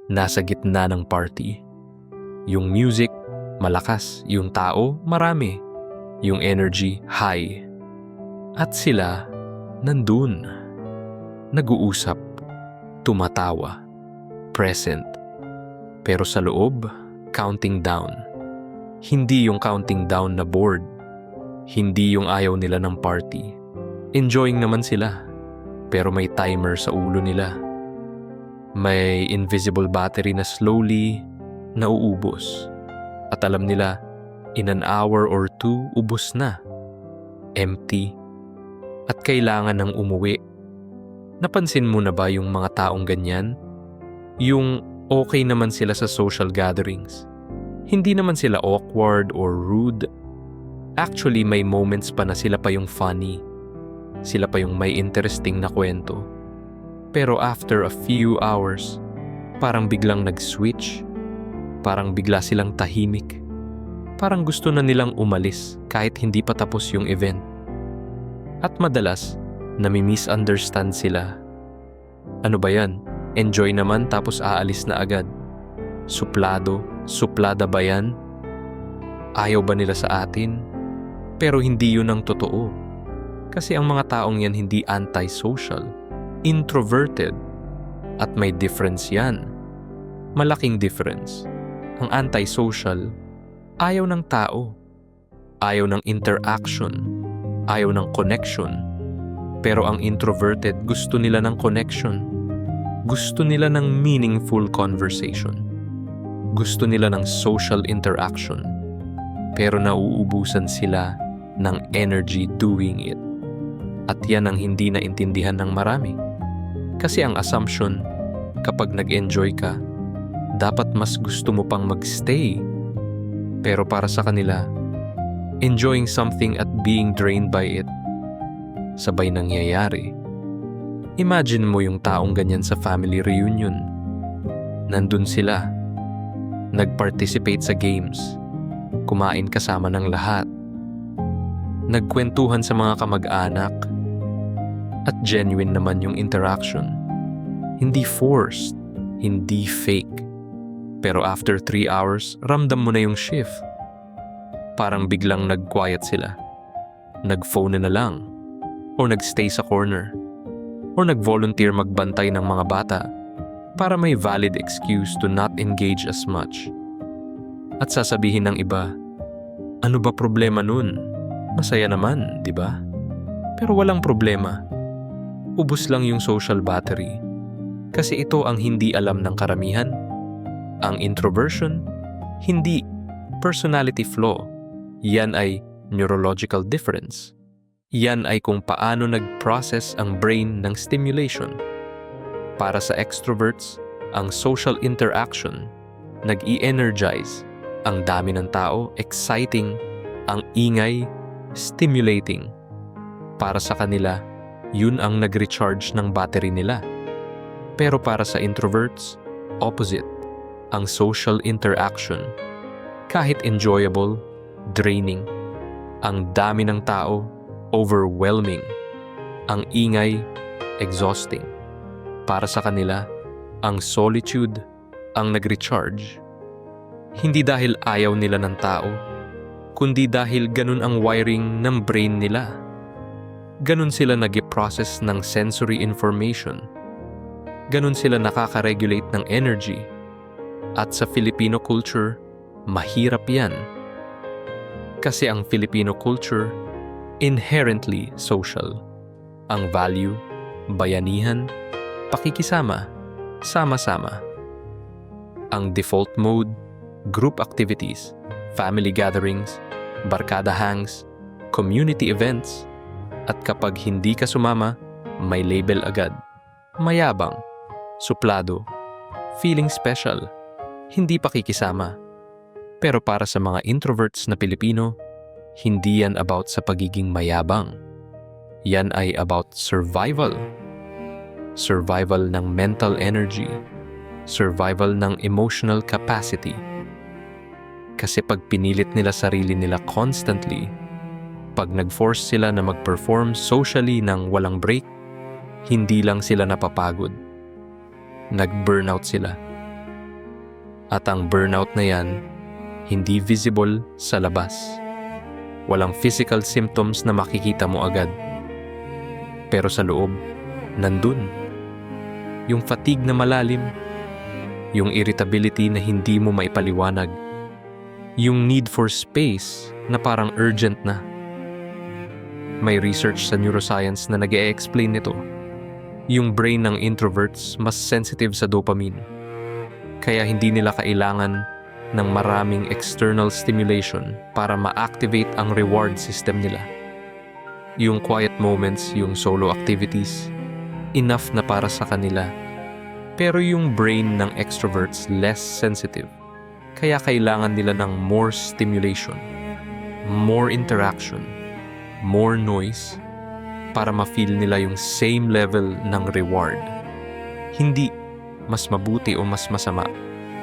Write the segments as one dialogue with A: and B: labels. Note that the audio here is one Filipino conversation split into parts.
A: nasa gitna ng party. Yung music, malakas. Yung tao, marami. Yung energy, high. At sila, nandun. Nag-uusap, tumatawa, present. Pero sa loob, counting down. Hindi yung counting down na bored. Hindi yung ayaw nila ng party. Enjoying naman sila. Pero may timer sa ulo nila. May invisible battery na slowly nauubos. At alam nila, in an hour or two, ubos na. Empty. At kailangan ng umuwi. Napansin mo na ba yung mga taong ganyan? Yung okay naman sila sa social gatherings. Hindi naman sila awkward or rude. Actually, may moments pa na sila pa yung funny. Sila pa yung may interesting na kwento. Pero after a few hours, parang biglang nag-switch. Parang bigla silang tahimik. Parang gusto na nilang umalis kahit hindi pa tapos yung event. At madalas, nami-misunderstand sila. Ano ba yan? Enjoy naman tapos aalis na agad. Suplado, suplada ba yan? Ayaw ba nila sa atin? Pero hindi yun ang totoo. Kasi ang mga taong yan hindi antisocial, introverted. At may difference yan. Malaking difference. Ang antisocial, ayaw ng tao. Ayaw ng interaction. Ayaw ng connection. Pero ang introverted, gusto nila ng connection. Gusto nila ng meaningful conversation. Gusto nila ng social interaction. Pero nauubusan sila ng energy doing it. At yan ang hindi naintindihan ng marami. Kasi ang assumption, kapag nag-enjoy ka, dapat mas gusto mo pang magstay. Pero para sa kanila, enjoying something at being drained by it, sabay nangyayari. Imagine mo yung taong ganyan sa family reunion. Nandun sila. Nag-participate sa games. Kumain kasama ng lahat. Nagkwentuhan sa mga kamag-anak. At genuine naman yung interaction. Hindi forced. Hindi fake. Pero after 3 hours, ramdam mo na yung shift. Parang biglang nag-quiet sila. Nag-phone na lang. O nag-stay sa corner. O nag-volunteer magbantay ng mga bata para may valid excuse to not engage as much. At sasabihin ng iba, ano ba problema nun? Masaya naman, di ba? Pero walang problema. Ubus lang yung social battery. Kasi ito ang hindi alam ng karamihan. Ang introversion, hindi personality flaw. Yan ay neurological difference. Yan ay kung paano nag-process ang brain ng stimulation. Para sa extroverts, ang social interaction, nag-i-energize. Ang dami ng tao, exciting. Ang ingay, stimulating. Para sa kanila, yun ang nag-recharge ng battery nila. Pero para sa introverts, opposite. Ang social interaction, kahit enjoyable, draining. Ang dami ng tao, overwhelming. Ang ingay, exhausting. Para sa kanila, ang solitude ang nag-recharge. Hindi dahil ayaw nila ng tao, kundi dahil ganun ang wiring ng brain nila. Ganun sila nag-process ng sensory information. Ganun sila nakaka-regulate ng energy. At sa Filipino culture, mahirap yan. Kasi ang Filipino culture, inherently social. Ang value, bayanihan, pakikisama, sama-sama. Ang default mode, group activities, family gatherings, barkada hangs, community events, at kapag hindi ka sumama, may label agad. Mayabang, suplado, feeling special, hindi pakikisama. Pero para sa mga introverts na Pilipino, hindi yan about sa pagiging mayabang. Yan ay about survival. Survival ng mental energy. Survival ng emotional capacity. Kasi pag pinilit nila sarili nila constantly, pag nag-force sila na mag-perform socially ng walang break, hindi lang sila napapagod. Nag-burnout sila. At ang burnout na yan, hindi visible sa labas. Walang physical symptoms na makikita mo agad. Pero sa loob, nandun. Yung fatigue na malalim, yung irritability na hindi mo maipaliwanag, yung need for space na parang urgent na. May research sa neuroscience na nag-e-explain nito. Yung brain ng introverts mas sensitive sa dopamine. Kaya hindi nila kailangan ng maraming external stimulation para ma-activate ang reward system nila. Yung quiet moments, yung solo activities, enough na para sa kanila. Pero yung brain ng extroverts less sensitive. Kaya kailangan nila ng more stimulation, more interaction, more noise para ma-feel nila yung same level ng reward. Hindi mas mabuti o mas masama,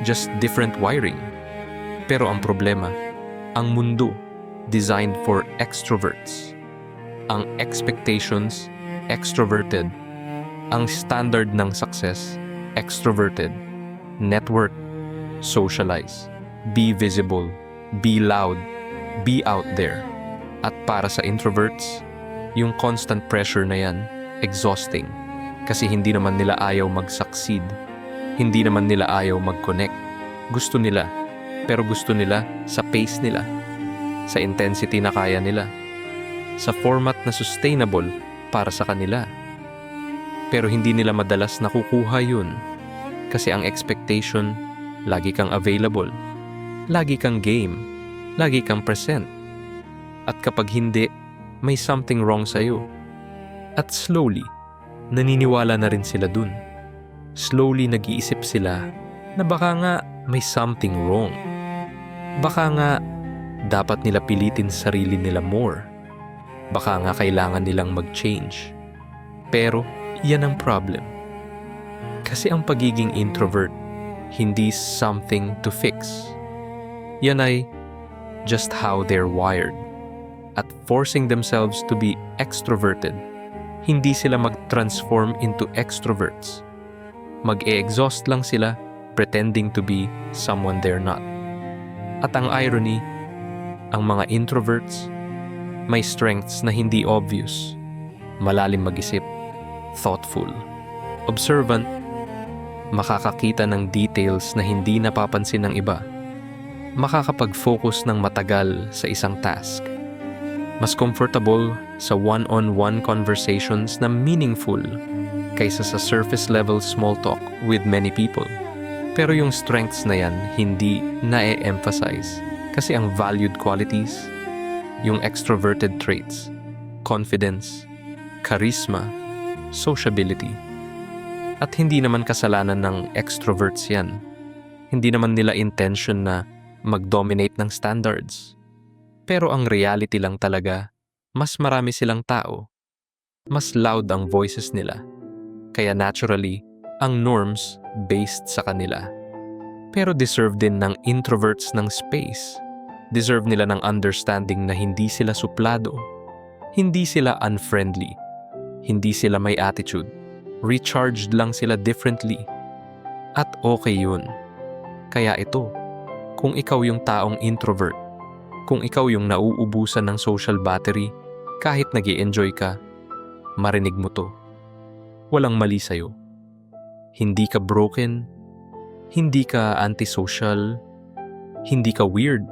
A: just different wiring. Pero ang problema, ang mundo designed for extroverts. Ang expectations, extroverted. Ang standard ng success, extroverted. Network, socialize. Be visible. Be loud. Be out there. At para sa introverts, yung constant pressure na yan, exhausting. Kasi hindi naman nila ayaw mag-succeed. Hindi naman nila ayaw mag-connect. Gusto nila, pero gusto nila sa pace nila. Sa intensity na kaya nila. Sa format na sustainable para sa kanila. Pero hindi nila madalas nakukuha yun. Kasi ang expectation, lagi kang available. Lagi kang game. Lagi kang present. At kapag hindi, may something wrong sa'yo. At slowly, naniniwala na rin sila dun. Slowly nag-iisip sila na baka nga may something wrong. Baka nga dapat nila pilitin sarili nila more. Baka nga kailangan nilang mag-change. Pero yan ang problem. Kasi ang pagiging introvert, hindi something to fix. Yan ay just how they're wired. At forcing themselves to be extroverted, hindi sila mag-transform into extroverts. Mag-e-exhaust lang sila pretending to be someone they're not. At ang irony, ang mga introverts may strengths na hindi obvious. Malalim mag-isip, thoughtful, observant, makakakita ng details na hindi napapansin ng iba, makakapag-focus ng matagal sa isang task, mas comfortable sa one-on-one conversations na meaningful kaysa sa surface-level small talk with many people. Pero yung strengths na yan hindi na-emphasize kasi ang valued qualities, yung extroverted traits, confidence, charisma, sociability. At hindi naman kasalanan ng extroverts yan. Hindi naman nila intention na mag-dominate ng standards. Pero ang reality lang talaga, mas marami silang tao. Mas loud ang voices nila. Kaya naturally, ang norms based sa kanila. Pero deserve din ng introverts ng space. Deserve nila ng understanding na hindi sila suplado. Hindi sila unfriendly. Hindi sila may attitude. Recharged lang sila differently. At okay yun. Kaya ito, kung ikaw yung taong introvert, kung ikaw yung nauubusan ng social battery, kahit nag-i-enjoy ka, marinig mo to. Walang mali sa'yo. Hindi ka broken, hindi ka antisocial, hindi ka weird.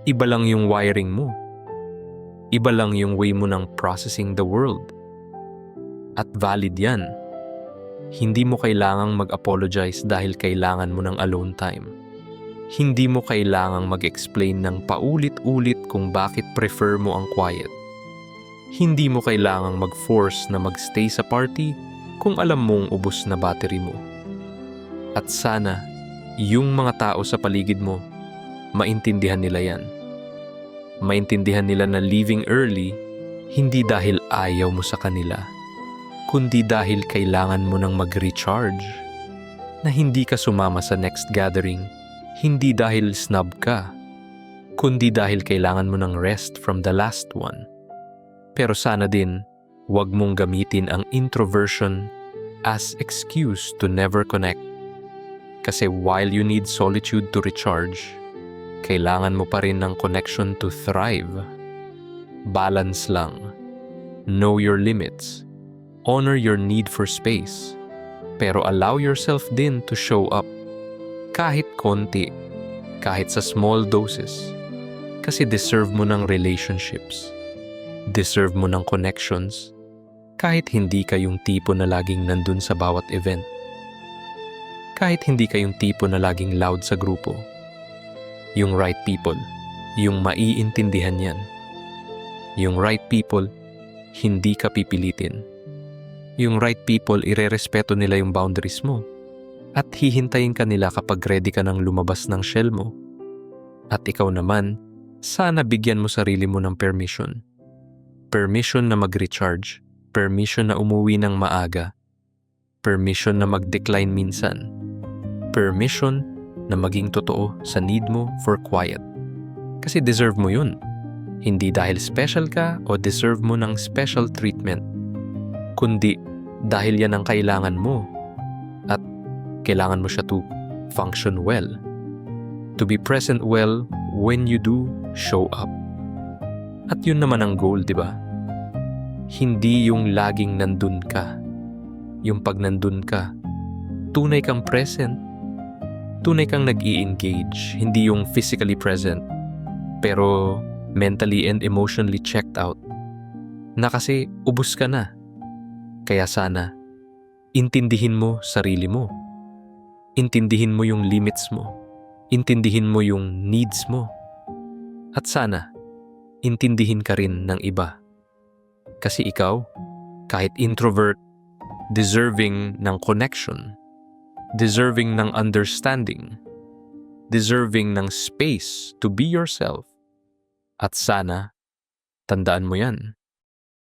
A: Iba lang yung wiring mo. Iba lang yung way mo ng processing the world. At valid yan. Hindi mo kailangang mag-apologize dahil kailangan mo ng alone time. Hindi mo kailangang mag-explain ng paulit-ulit kung bakit prefer mo ang quiet. Hindi mo kailangang mag-force na magstay sa party kung alam mong ubos na battery mo. At sana, yung mga tao sa paligid mo, maintindihan nila yan. Maintindihan nila na leaving early, hindi dahil ayaw mo sa kanila, kundi dahil kailangan mo nang mag-recharge. Na hindi ka sumama sa next gathering, hindi dahil snub ka, kundi dahil kailangan mo ng rest from the last one. Pero sana din, huwag mong gamitin ang introversion as excuse to never connect. Kasi while you need solitude to recharge, kailangan mo pa rin ng connection to thrive. Balance lang. Know your limits. Honor your need for space. Pero allow yourself din to show up. Kahit konti. Kahit sa small doses. Kasi deserve mo ng relationships. Deserve mo ng connections. Kahit hindi kayong tipo na laging nandun sa bawat event. Kahit hindi kayong tipo na laging loud sa grupo. Yung right people, yung maiintindihan yan. Yung right people, hindi ka pipilitin. Yung right people, irerespeto nila yung boundaries mo. At hihintayin ka nila kapag ready ka nang lumabas ng shell mo. At ikaw naman, sana bigyan mo sarili mo ng permission. Permission na mag-recharge. Permission na umuwi ng maaga. Permission na mag-decline minsan. Permission na maging totoo sa need mo for quiet. Kasi deserve mo yun. Hindi dahil special ka o deserve mo ng special treatment. Kundi dahil yan ang kailangan mo. At kailangan mo siya to function well. To be present well when you do show up. At yun naman ang goal, di ba? Hindi yung laging nandun ka. Yung pag nandun ka, tunay kang present. Tunay kang nag-i-engage, hindi yung physically present, pero mentally and emotionally checked out. Na kasi ubos ka na. Kaya sana, intindihin mo sarili mo. Intindihin mo yung limits mo. Intindihin mo yung needs mo. At sana, intindihin ka rin ng iba. Kasi ikaw, kahit introvert, deserving ng connection. Deserving ng understanding, deserving ng space to be yourself. At sana, tandaan mo yan.